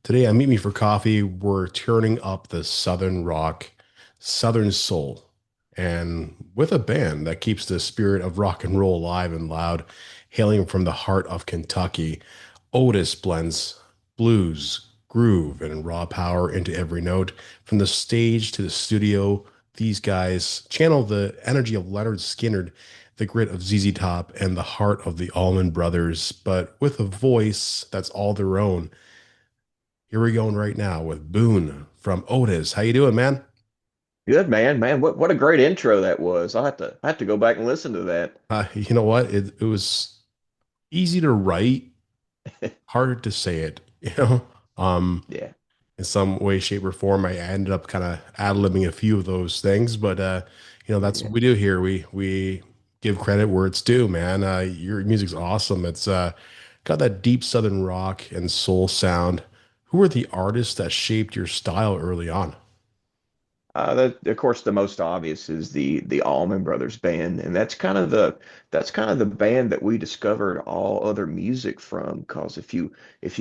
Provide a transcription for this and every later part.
Today on Meet Me for Coffee, we're turning up the Southern rock, Southern soul, and with a band that keeps the spirit of rock and roll alive and loud, hailing from the heart of Kentucky. Otis blends blues, groove, and raw power into every note. From the stage to the studio, these guys channel the energy of Leonard Skinner, the grit of ZZ Top, and the heart of the Allman Brothers, but with a voice that's all their own. Here we going right now with Boone from Otis. How you doing, man? Good man, man. What a great intro that was. I have to go back and listen to that. You know what? It was easy to write, hard to say it. Um, Yeah, in some way, shape, or form, I ended up kind of ad-libbing a few of those things, but that's what yeah. we do here. We give credit where it's due, man. Your music's awesome. It's got that deep Southern rock and soul sound. Who were the artists that shaped your style early on? Of course, the most obvious is the Allman Brothers band, and that's kind of the band that we discovered all other music from. Because if you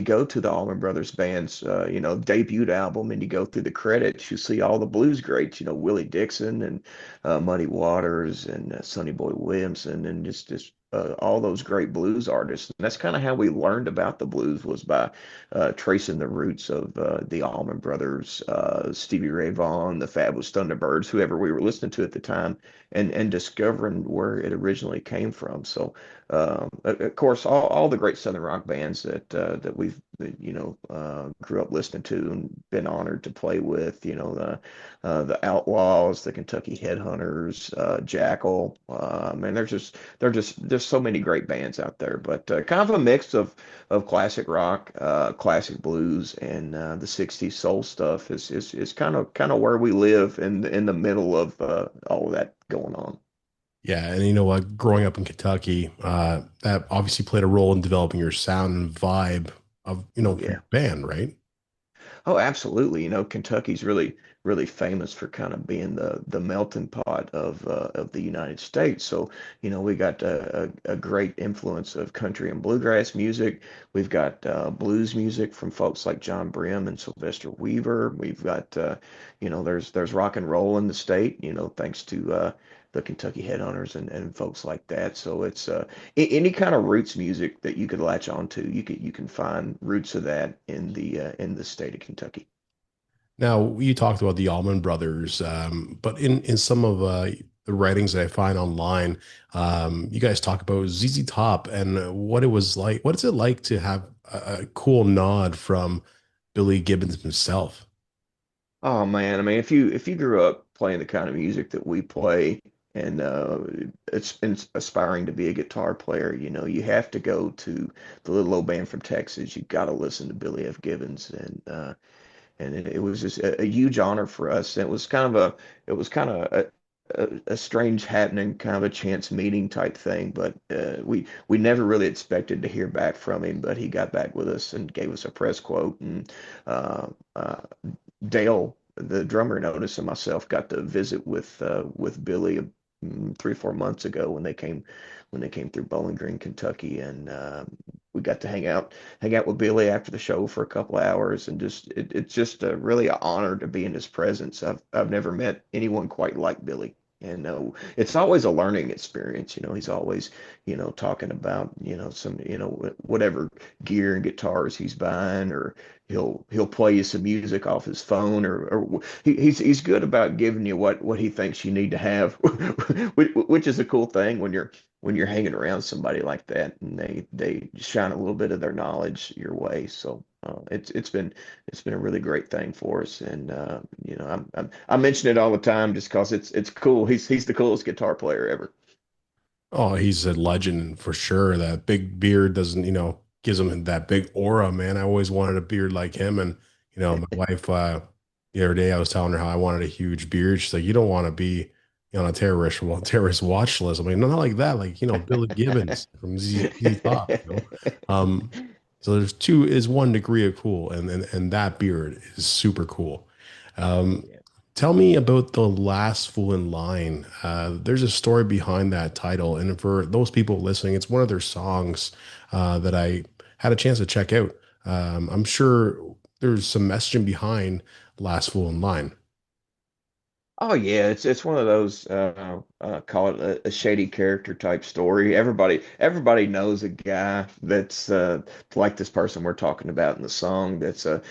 go to the Allman Brothers band's debut album and you go through the credits, you see all the blues greats, Willie Dixon and Muddy Waters and Sonny Boy Williamson and just all those great blues artists. And that's kind of how we learned about the blues was by tracing the roots of the Allman Brothers, Stevie Ray Vaughan, the Fabulous Thunderbirds, whoever we were listening to at the time, and discovering where it originally came from. So, of course, all the great Southern rock bands that we've grew up listening to and been honored to play with, the Outlaws, the Kentucky Headhunters, Jackal. And there's so many great bands out there, but kind of a mix of classic rock, classic blues, and the '60s soul stuff is kind of where we live in the middle of all of that going on. Yeah, and you know what? Growing up in Kentucky, that obviously played a role in developing your sound and vibe of, Oh for yeah. your band, right? Oh, absolutely. Kentucky's really famous for kind of being the melting pot of the United States. So, we got a great influence of country and bluegrass music. We've got blues music from folks like John Brim and Sylvester Weaver. We've got there's rock and roll in the state, thanks to the Kentucky Headhunters and folks like that. So it's any kind of roots music that you could latch onto, you can find roots of that in the state of Kentucky. Now, you talked about the Allman Brothers, but in some of the writings that I find online, you guys talk about ZZ Top and what it was like. What is it like to have a cool nod from Billy Gibbons himself? Oh man, I mean, if you grew up playing the kind of music that we play and it's aspiring to be a guitar player, you have to go to the little old band from Texas. You got to listen to Billy F. Gibbons, and it was just a huge honor for us. It was kind of a strange happening, kind of a chance meeting type thing, but we never really expected to hear back from him, but he got back with us and gave us a press quote, and uh, uh, Dale, the drummer in Otis, and myself got to visit with Billy 3 or 4 months ago when they came through Bowling Green, Kentucky, and we got to hang out with Billy after the show for a couple of hours, and it's just really an honor to be in his presence. I've never met anyone quite like Billy. And it's always a learning experience. He's always, talking about, some, whatever gear and guitars he's buying, or he'll play you some music off his phone, or he's good about giving you what he thinks you need to have, which is a cool thing when you're hanging around somebody like that and they shine a little bit of their knowledge your way. So it's been a really great thing for us, and I mention it all the time just because it's cool. He's the coolest guitar player ever. Oh, he's a legend for sure. That big beard doesn't, gives him that big aura, man. I always wanted a beard like him. And, my wife, the other day I was telling her how I wanted a huge beard. She's like, you don't want to be, on a terrorist watch list. I mean, not like that, like, Billy Gibbons from Z Top, so there's two is one degree of cool, and that beard is super cool. Um, Yeah. Tell me about The Last Fool in Line. There's a story behind that title, and for those people listening, it's one of their songs that I had a chance to check out. I'm sure. there's some messaging behind Last Fool in Line. Oh yeah, it's one of those call it a shady character type story. Everybody knows a guy that's like this person we're talking about in the song that's a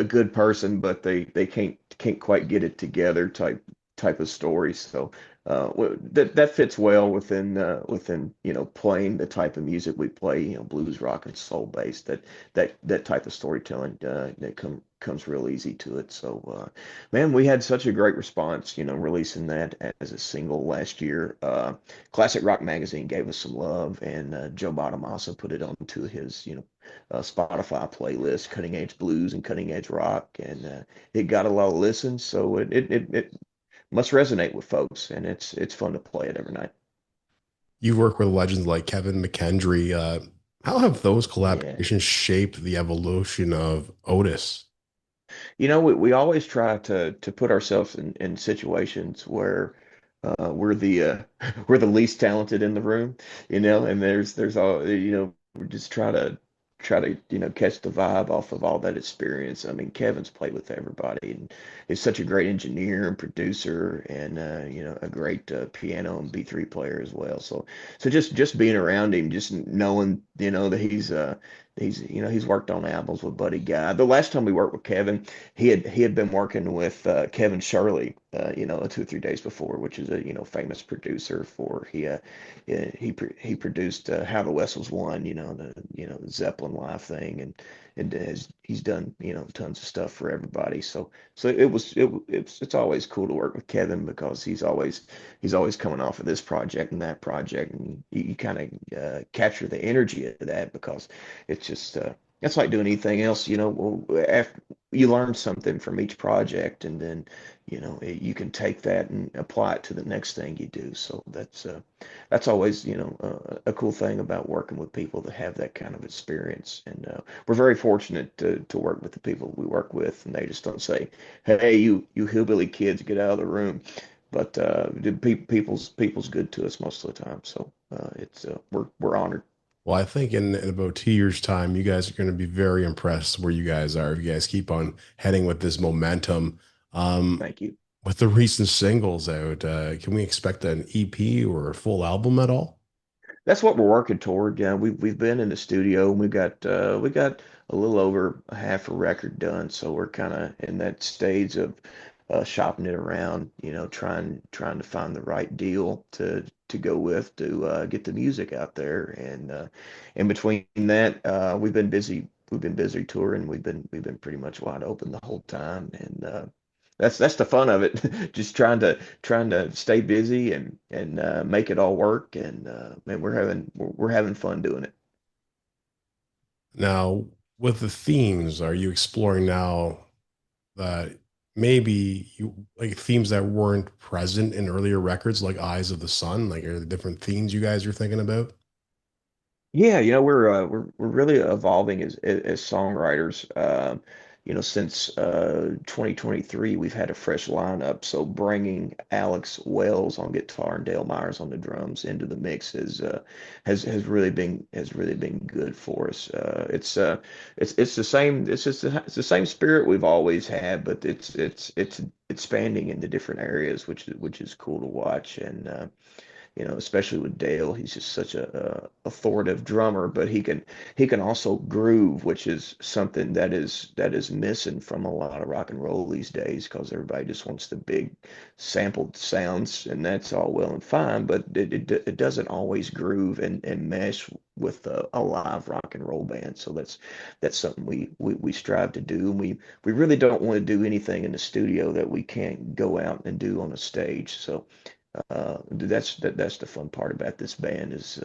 good person, but they can't quite get it together type of story. So that fits well within playing the type of music we play, blues, rock, and soul based. That type of storytelling that comes real easy to it. So. Man, we had such a great response, releasing that as a single last year. Classic Rock Magazine gave us some love, and Joe Bonamassa put it onto his, Spotify playlist, Cutting Edge Blues and Cutting Edge Rock, and it got a lot of listens, so it must resonate with folks, and it's fun to play it every night. You've worked with legends like Kevin McKendry. How have those Yeah. collaborations shaped the evolution of Otis? We always try to put ourselves in situations where we're the we're the least talented in the room, and there's all we just try to catch the vibe off of all that experience. I mean, Kevin's played with everybody and is such a great engineer and producer and a great piano and B3 player as well. So just being around him, just knowing that he's worked on albums with Buddy Guy. The last time we worked with Kevin, he had been working with Kevin Shirley, 2 or 3 days before, which is a famous producer for he produced How the Wessels Won, the Zeppelin live thing, and he's done tons of stuff for everybody. So it's always cool to work with Kevin because he's always coming off of this project and that project, and you kind of capture the energy of that because it's just it's like doing anything else, after you learn something from each project, and then you can take that and apply it to the next thing you do. So that's always a cool thing about working with people that have that kind of experience. And we're very fortunate to work with the people we work with, and they just don't say, "Hey, you hillbilly kids, get out of the room." But people's good to us most of the time. So it's we're honored. Well, I think in about 2 years' time, you guys are going to be very impressed where you guys are. If you guys keep on heading with this momentum. Um, Thank you. with the recent singles out, can we expect an EP or a full album at all? That's what we're working toward. Yeah, we've been in the studio and we got a little over a half a record done, so we're kind of in that stage of shopping it around, trying to find the right deal to go with to get the music out there. And in between that, we've been busy touring. We've been pretty much wide open the whole time, and that's the fun of it. Just trying to stay busy and make it all work. And man, we're having fun doing it. Now, with the themes, are you exploring now that maybe you like themes that weren't present in earlier records, like Eyes of the Sun? Like, are there different themes you guys are thinking about? Yeah, we're really evolving as songwriters. Since 2023, we've had a fresh lineup. So bringing Alex Wells on guitar and Dale Myers on the drums into the mix has really been good for us. It's the same. It's the same spirit we've always had, but it's expanding into different areas, which is cool to watch. And especially with Dale, he's just such a authoritative drummer, but he can also groove, which is something that is missing from a lot of rock and roll these days because everybody just wants the big sampled sounds, and that's all well and fine, but it doesn't always groove and mesh with a live rock and roll band. So that's something we strive to do, and we really don't want to do anything in the studio that we can't go out and do on a stage. So that's the fun part about this band is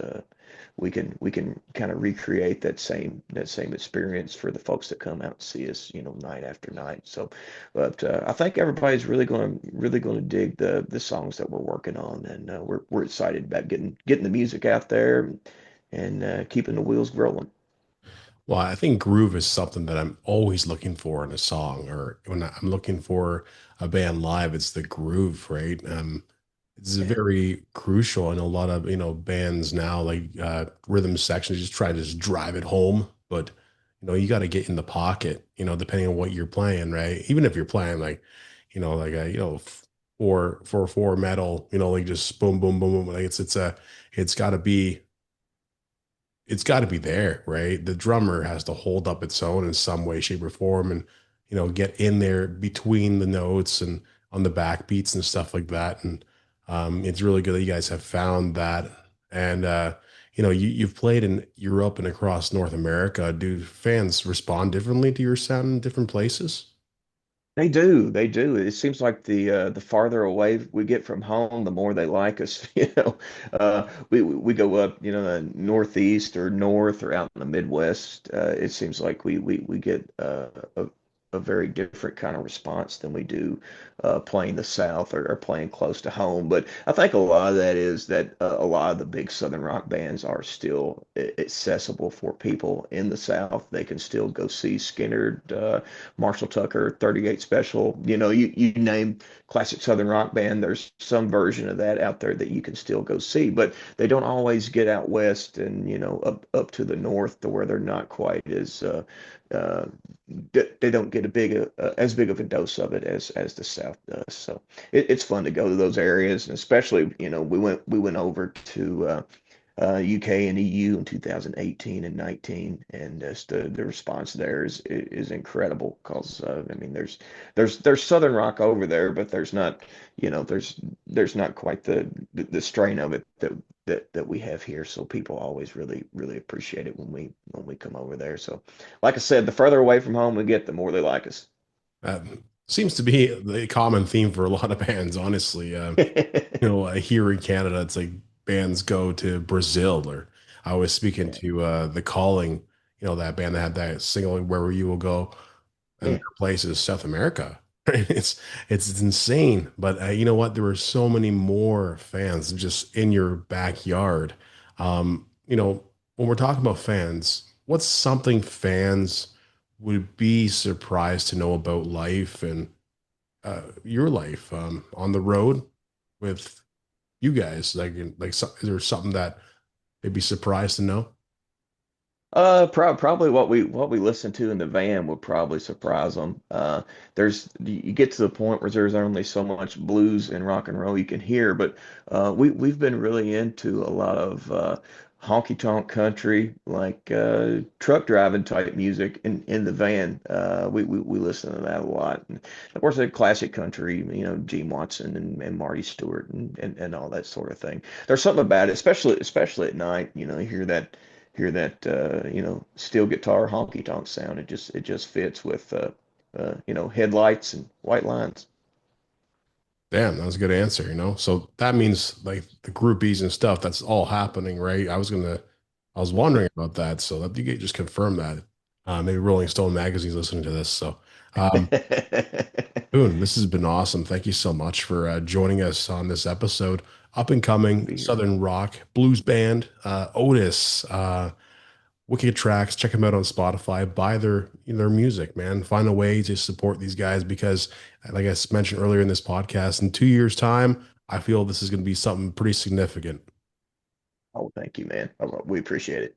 we can kind of recreate that same experience for the folks that come out and see us, night after night. So, but I think everybody's really going to dig the songs that we're working on, and we're excited about getting the music out there and keeping the wheels rolling. Well, I think groove is something that I'm always looking for in a song, or when I'm looking for a band live, it's the groove, right? It's Yeah. very crucial. I know a lot of, bands now, like rhythm sections, just try to just drive it home. But you got to get in the pocket, depending on what you're playing, right? Even if you're playing like, like a, 4 4 4 metal, like just boom, boom, boom, boom. Like it's got to be, it's got to be there, right? The drummer has to hold up its own in some way, shape, or form, and get in there between the notes and on the backbeats and stuff like that. And it's really good that you guys have found that. And you've played in Europe and across North America. Do fans respond differently to your sound in different places? They do, they do. It seems like the farther away we get from home, the more they like us. We go up, the northeast or north or out in the Midwest. It seems like we get a very different kind of response than we do playing the South or playing close to home. But I think a lot of that is that a lot of the big Southern rock bands are still accessible for people in the South. They can still go see Skinner, Marshall Tucker, 38 Special. You name classic Southern rock band, there's some version of that out there that you can still go see. But they don't always get out west and up to the north to where they're not quite as uh, they don't get as big of a dose of it as the South does. So it's fun to go to those areas, and especially we went over to UK and EU in 2018 and 19, and just the response there is incredible because I mean there's Southern rock over there, but there's not there's not quite the strain of it that we have here. So people always really appreciate it when we come over there. So like I said, the further away from home we get, the more they like us. That seems to be the common theme for a lot of bands, honestly. Here in Canada, it's like bands go to Brazil, or I was speaking Yeah, to The Calling, that band that had that single "Wherever You Will Go," and yeah. their place is South America. It's insane, but you know what? There were so many more fans just in your backyard. When we're talking about fans, what's something fans would be surprised to know about life and your life on the road with you guys? Is there something that they'd be surprised to know? Probably what we listen to in the van would probably surprise them. You get to the point where there's only so much blues and rock and roll you can hear, but we've been really into a lot of honky tonk country, like truck driving type music in the van. We listen to that a lot, and of course the classic country, Gene Watson and Marty Stewart and all that sort of thing. There's something about it, especially at night. You hear that steel guitar honky tonk sound. It just fits with headlights and white lines. Damn, that was a good answer, So that means like the groupies and stuff, that's all happening, right? I was wondering about that. So that you could just confirm that. Maybe Rolling Stone magazine's listening to this. So Boone, this has been awesome. Thank you so much for joining us on this episode. Up and coming Be here. Southern rock blues band, Otis, wicked tracks. Check them out on Spotify. Buy their music, man. Find a way to support these guys because, like I mentioned earlier in this podcast, in 2 years' time, I feel this is going to be something pretty significant. Oh, thank you, man. We appreciate it.